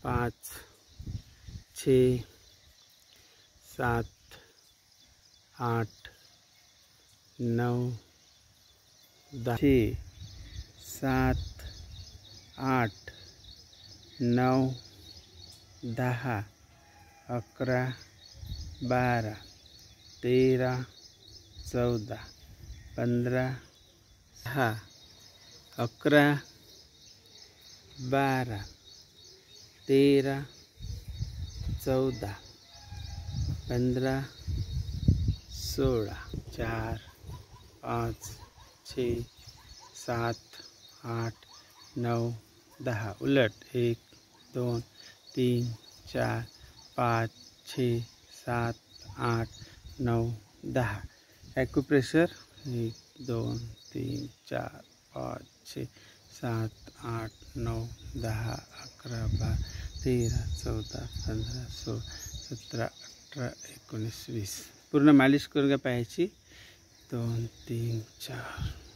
5 6 7 8 9 10 6 7 8 9 10 11 12 13 14 15 6 11 12 13 14 15 16 4 5 6 7 8 9 10 उलट 1 2 3 4 5 6 7 8 9 10 ॲक्युप्रेशर 1 2 3 4 5 6 7 8 9 10 11 12 13 14 15 16 17 18 19 20 पूर्ण मालिश करून घ्या पायाची 2 3 4